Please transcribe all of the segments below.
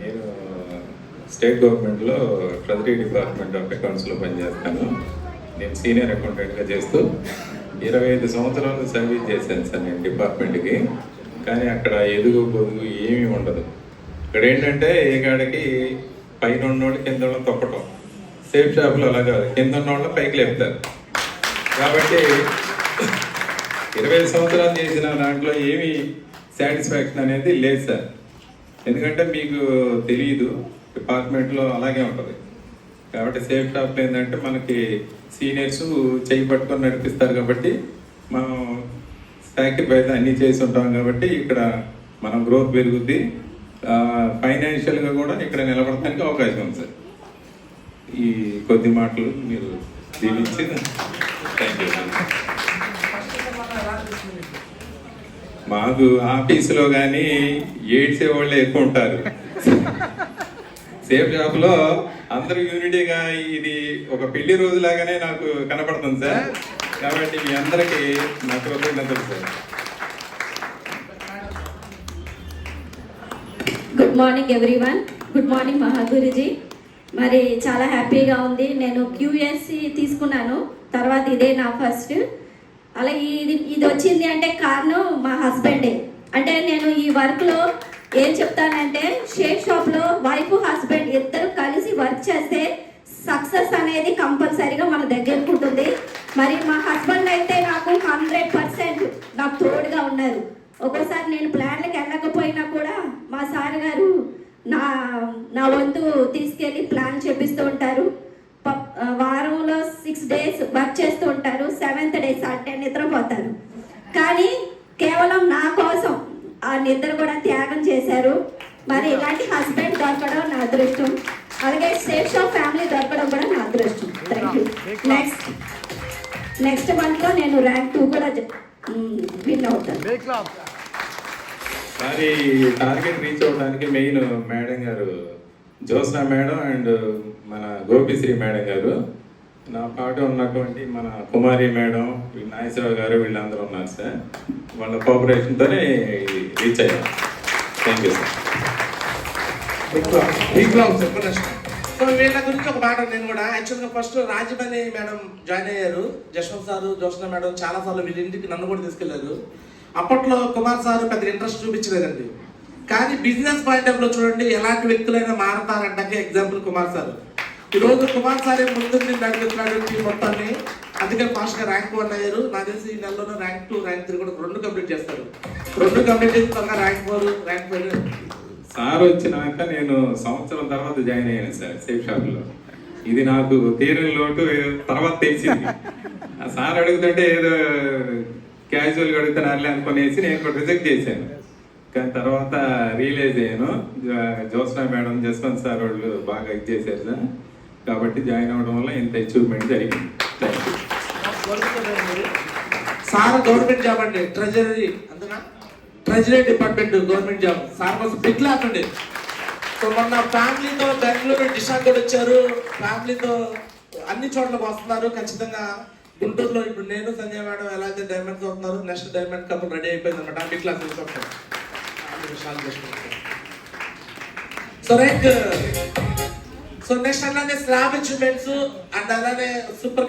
నేను స్టేట్ గవర్నమెంట్లో treasury department of అకౌంట్స్లో పనిచేస్తాను. నేను సీనియర్ అకౌంటెంట్గా చేస్తూ 25 సంవత్సరాలు సర్వీస్ చేశాను సార్ నేను డిపార్ట్మెంట్కి. కానీ అక్కడ ఎదుగు పొదుగు ఏమీ ఉండదు. ఇక్కడ ఏంటంటే ఏ కాడికి పైన ఉన్నోళ్ళు కింద వాళ్ళని తొక్కటం. సేఫ్ షాప్లో అలా కాదు, కింద ఉన్న వాళ్ళని పైకి లేపుతారు. కాబట్టి 25 సంవత్సరాలు చేసిన దాంట్లో ఏమీ సాటిస్ఫాక్షన్ అనేది లేదు సార్. ఎందుకంటే మీకు తెలియదు, డిపార్ట్మెంట్లో అలాగే ఉంటుంది. కాబట్టి సేఫ్ షాప్లో ఏంటంటే మనకి సీనియర్స్ చేయి పట్టుకొని నడిపిస్తారు. కాబట్టి మనం సాక్రిఫైస్ అన్నీ చేసి ఉంటాం. కాబట్టి ఇక్కడ మనం గ్రోత్ పెరుగుద్ది, ఫైనాన్షియల్గా కూడా ఇక్కడ నిలబడటానికి అవకాశం ఉంది సార్. ఈ కొద్ది మాటలు మీరు దీవించి థ్యాంక్ యూ సార్. మాకు ఆఫీసులో కానీ ఏడ్చే వాళ్ళే ఎక్కువ ఉంటారు. సేఫ్ షాప్లో అందరూ యూనిటీగా ఇది ఒక పెళ్లి రోజులాగానే నాకు కనపడుతుంది సార్. కాబట్టి మీ అందరికీ నా కృతజ్ఞతలు sir. Good morning everyone. Good morning Mahaguruji. మరి చాలా హ్యాపీగా ఉంది. నేను QSC తీసుకున్నాను, తర్వాత ఇదే నా ఫస్ట్. అలా ఇది వచ్చింది అంటే కారణం మా హస్బెండే. అంటే నేను ఈ వర్క్లో ఏం చెప్తానంటే, షేక్ షాప్లో వైఫ్ హస్బెండ్ ఇద్దరు కలిసి వర్క్ చేస్తే సక్సెస్ అనేది కంపల్సరీగా మన దగ్గరకు ఉంటుంది. మరి మా హస్బెండ్ అయితే నాకు 100% నాకు తోడుగా ఉన్నారు. ఒక్కోసారి నేను ప్లాన్లకు వెళ్ళకపోయినా కూడా మా సార్ గారు నా వంతు తీసుకెళ్ళి ప్లాన్ చేపిస్తూ ఉంటారు. వారంలో 6 days వర్క్ చేస్తూ ఉంటారు. 7th day సాటర్డే నిద్రపోతారు. కానీ కేవలం నా కోసం ఆ నిద్ర కూడా త్యాగం చేశారు. మరి ఇలాంటి హస్బెండ్ దొరకడం నా అదృష్టం. అలాగే సేఫ్ షాప్ ఫ్యామిలీ దొరకడం కూడా నా అదృష్టం. Thank you. నెక్స్ట్ మంత్లో నేను ర్యాంక్ 2 కూడా విన్ అవుతాను. మరి టార్గెట్ రీచ్ అవడానికి మెయిన్ మేడం గారు జ్యోత్స్న మేడం అండ్ మన గోపిశ్రీ మేడం గారు, నా పాటు ఉన్నటువంటి మన కుమారి మేడం, నాగేశ్వరరావు గారు, వీళ్ళందరూ ఉన్నారు సార్. వాళ్ళ కోఆపరేషన్తోనే రీచ్ అయ్యాం. Thank you sir. సో వీళ్ళ గురించి ఒక మాట. నేను కూడా యాక్చువల్గా ఫస్ట్ రాజమణి మేడం జాయిన్ అయ్యారు. జశ్వంత్ సారు, జ్యోత్స్న మేడం చాలాసార్లు వీళ్ళ ఇంటికి నన్ను కూడా తీసుకెళ్లారు. అప్పట్లో కుమార్ సార్ పెద్ద ఇంట్రెస్ట్ చూపించలేదండి. కానీ బిజినెస్ పాయింట్ ఆఫ్ లో చూడండి, ఎలాంటి వ్యక్తులైనా మారతారంటే ఎగ్జాంపుల్ కుమార్ సార్. ఈరోజు కుమార్ సార్ ముందు నడిపిస్తున్నాడు టీం మొత్తాన్ని. అందుకే ఫాస్ట్ గా ర్యాంక్ 1 అయ్యారు. నాకు తెలిసి ఈ నెలలోనే ర్యాంక్ 2, ర్యాంక్ 3 కూడా 2 కంప్లీట్ చేస్తారు. 2 కంప్లీట్ చేసిన తర్వాత ర్యాంక్ 4, ర్యాంక్ 5. సార్ వచ్చినాక నేను సంవత్సరం తర్వాత జాయిన్ అయ్యాను సార్ సేఫ్ షాప్లో. ఇది నాకు తీరని లోటు తర్వాత తెలిసింది. ఆ సార్ అడుగుతుంటే ఏదో క్యాజువల్గా అడుగుతున్నారులే అనుకునేసి నేను కూడా రిజెక్ట్ చేశాను. కానీ తర్వాత రియలైజ్ అయ్యాను, జ్యోత్స్న మేడం, జస్వంత్ సార్ వాళ్ళు బాగా ఇది చేశారు సార్. కాబట్టి జాయిన్ అవ్వడం వల్ల ఇంత అచీవ్మెంట్ జరిగింది. Thank you sir. Government job అండి, ట్రెజరీ అందునా treasury department government job. Sir కోసం బిగ్ క్లాస్ అండి. సో మొన్న ఫ్యామిలీతో బెంగళూరు డిషాక్ కూడా వచ్చారు. ఫ్యామిలీతో అన్ని చోట్లకు వస్తున్నారు. ఖచ్చితంగా గుంటూరులో ఇప్పుడు నేను సంజయ్ మేడం ఎలా అయితే డైమండ్స్ అవుతున్నారు, నెక్స్ట్ డైమండ్ కప్ రెడీ అయిపోయింది అనమాట. Big class so right. So next అలానే స్లాబ్ అచీవ్మెంట్స్ అండ్ అలానే సూపర్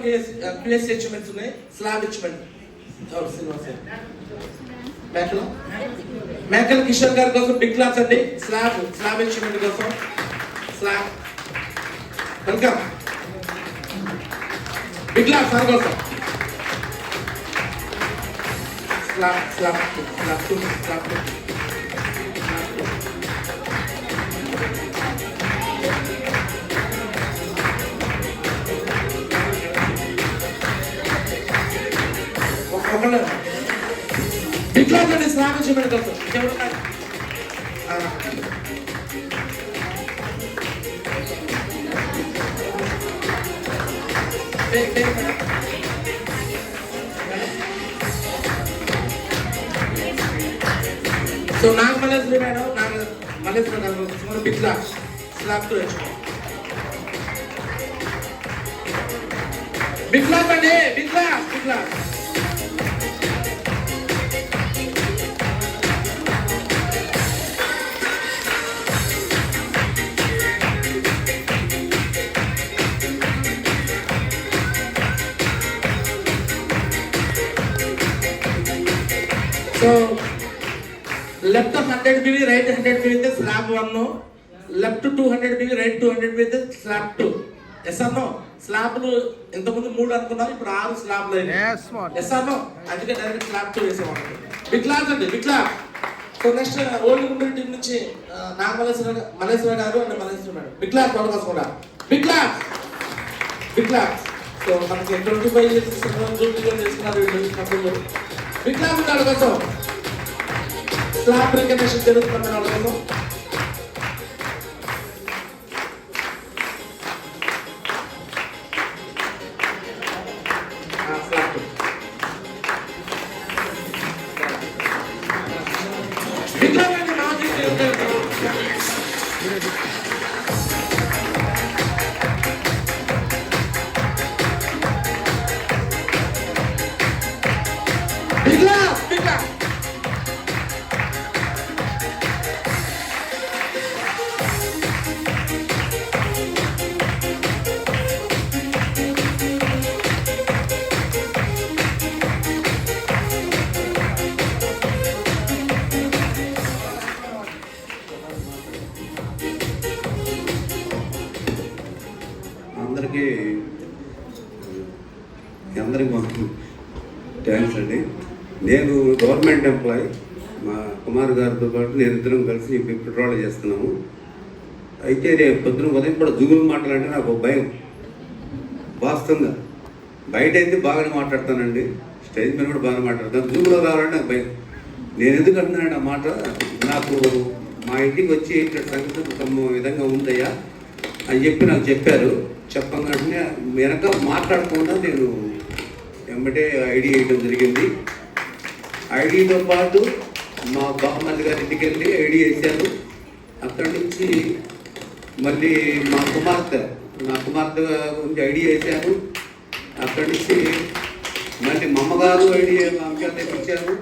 QSC అచీవ్మెంట్స్ ఉన్నాయి. స్లాబ్ అచీవ్మెంట్ మేకల కిషోర్ గారి కోసం బిగ్ క్లాస్ అండి. స్లాబ్ అచీవ్మెంట్ కోసం slab welcome. Big class sir కోసం స్లాబ్. బిగ్ క్లాస్ అండి స్లాబ్ అచీవ్మెంట్ కోసం. సో నాగమల్లేశ్వరి మేడం, మల్లేశ్వరి గారు big class slab 2 big class అండి. Big class so left 100 BV, right 100 BV అయితే slab 1, left 200 BV, right 200 BV అయితే slab 2. Yes అన్నో స్లాబ్లు ఇంతకుముందు 3 అనుకున్నాం, ఇప్పుడు 6 స్లాబ్లు అయినాయి. ఎస్ అన్నో అందుకే డైరెక్ట్ స్లాబ్ 2 వేసేవాళ్ళు. బిగ్ క్లాస్ అండి, big class. So next old Guntur team నుంచి మల్లేశ్వర గారు and Malleswara madam. Big class వాళ్ళ కోసం కూడా big class, big class. So మనకి 25 years చేస్తున్నారు వీళ్ళు. బిగ్ క్లాస్ వాళ్ళ కోసం స్లాబ్ రికగ్నిషన్ జరుగుతుంది వాళ్ళ కోసం. అందరికీ థ్యాంక్స్ అండి. నేను గవర్నమెంట్ ఎంప్లాయీ, మా కుమార్ గారితో పాటు నేను ఇద్దరం కలిసి పెట్రోల్ చేస్తున్నాము. అయితే రేపు పొద్దున ఉదయం కూడా జూగులు మాట్లాడంటే నాకు భయం. వాస్తవంగా బయట అయితే బాగానే మాట్లాడతానండి, స్టేజ్ మీద కూడా బాగానే మాట్లాడతాను. జూగులో రావాలంటే నాకు భయం. నేను ఎందుకు అంటున్నాను ఆ మాట, నాకు మా ఇంటికి వచ్చి ఇక్కడ సంగతి తమ విధంగా ఉందయ్యా అని చెప్పి నాకు చెప్పారు. చెప్పగానే వెనక మాట్లాడకుండా నేను వెంబటే ఐడి వేయడం జరిగింది. ఐడితో పాటు మా బామ్మల్లి గారి ఇంటికి వెళ్ళి ఐడి వేసాను. అక్కడి నుంచి మళ్ళీ నా కుమార్తె గురించి ఐడి వేసాను. అక్కడి నుంచి మళ్ళీ మా అమ్మగారు ఐడి అంశాలు తెప్పించాను.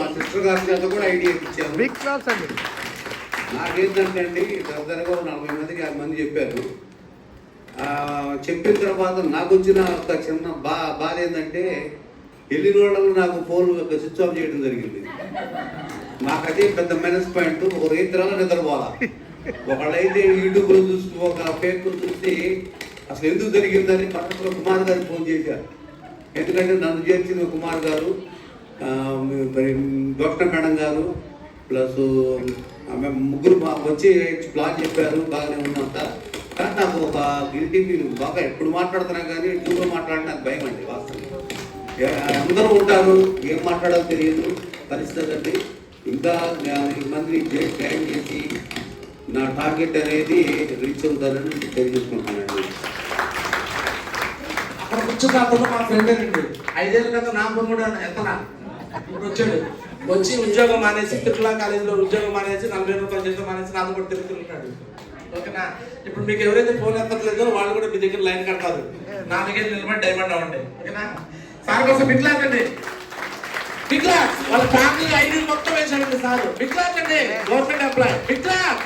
మా సిస్టర్ గారి చేత కూడా ఐడి వేయించాను. నాకేంటంటే అండి దగ్గరగా 40 మందికి 50 మంది చెప్పారు. చెప్పిన తర్వాత నాకు వచ్చిన ఒక చిన్న బాధ ఏంటంటే వెళ్ళిన వాళ్ళలో నాకు ఫోన్ స్విచ్ ఆఫ్ చేయడం జరిగింది. నాకు అదే పెద్ద మైనస్ పాయింట్. ఒక రైతులలో నిద్రపోవాలా, ఒకళ్ళైతే యూట్యూబ్లో చూసి ఒక ఫేక్ చూసి అసలు ఎందుకు జరిగిందని పక్కన కుమార్ గారికి ఫోన్ చేశారు. ఎందుకంటే నన్ను చేర్చిన కుమార్ గారు, మరి డాక్టర్ మేడం గారు ప్లస్ ముగ్గురు వచ్చి ప్లాన్ చెప్పారు, బాగానే ఉన్నంత. కానీ నాకు ఒక గిల్టీ ఫీల్, బాగా ఎప్పుడు మాట్లాడుతున్నా కానీ టూలో మాట్లాడిన నాకు భయం అండి. వాస్తవం అందరూ ఉంటారు, ఏం మాట్లాడాలో తెలియదు పరిస్థితి అండి. ఇంకా 50 మంది జాయిన్ చేసి నా టార్గెట్ అనేది రీచ్ అవుతారని తెలియజేసుకుంటున్నానండి. అక్కడ కూర్చున్న మా ఫ్రెండ్ అండి 5 ఏళ్ళ క్రితం నా ఫోన్ కూడా ఎత్తనా ఇప్పుడు వచ్చాడు. వచ్చి ఉద్యోగం మానేసి తిరుమల కాలేజీలో ఉద్యోగం మానేసి 40 రూపాయలు చేస్తే మానేసి నాతో కూడా తిరుగుతున్నాడు. ఓకేనా? ఇప్పుడు మీకు ఎవరైతే ఫోన్ ఎత్తట్లేదో వాళ్ళు కూడా మీ దగ్గర లైన్ కడతారు. 4 ఏళ్ళు నిలబడి డైమండ్ అవ్వండి. ఓకేనా? సార్ కోసం బిగ్ క్లాస్ అండి, బిగ్ క్లాస్. వాళ్ళ ఫ్యామిలీ ఐడి మొత్తం వేసాడండి సార్. బిగ్ క్లాస్ అండి, government employee. Big class.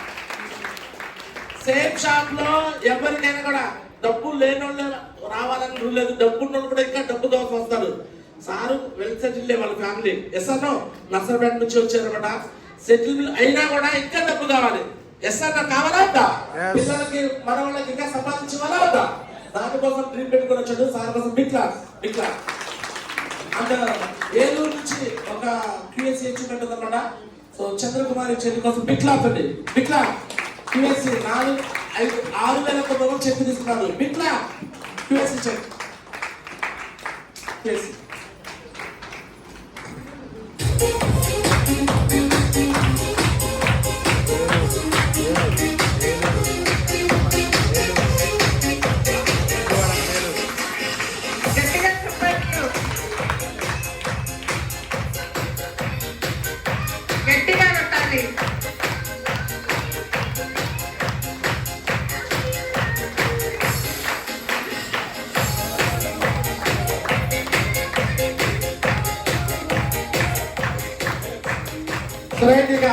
Same shop లో ఎవరికైనా కూడా డబ్బు లేని వాళ్ళు రావాలని రూల్ లేదు, డబ్బు ఉన్న వాళ్ళు కూడా ఇంకా డబ్బు కోసం వస్తారు. సారు వెల్ సెటిల్ వాళ్ళ ఫ్యామిలీ. ఎస్ అన్నో నర్సరాపేట నుంచి వచ్చారన్నమాట. సెటిల్ అయినా కూడా ఇంకా డబ్బు కావాలి. ఎస్ అన్న కావాలా వద్దా? పిల్లలకి మన వాళ్ళకి ఇంకా సంపాదించాలా వద్దా? దానికోసం డ్రీమ్ పెట్టుకుని వచ్చాడు సార్ కోసం. Big class, big class. And Eluru నుంచి ఒక QSC అచీవ్మెంట్ ఉందన్నమాట. సో చంద్రకుమారి చెల్లి కోసం బిగ్ క్లాస్ అండి, బిగ్ క్లాస్. QSC 6,000 చెక్ తీసుకున్నారు. Big class QSC check. QSC రైట్గా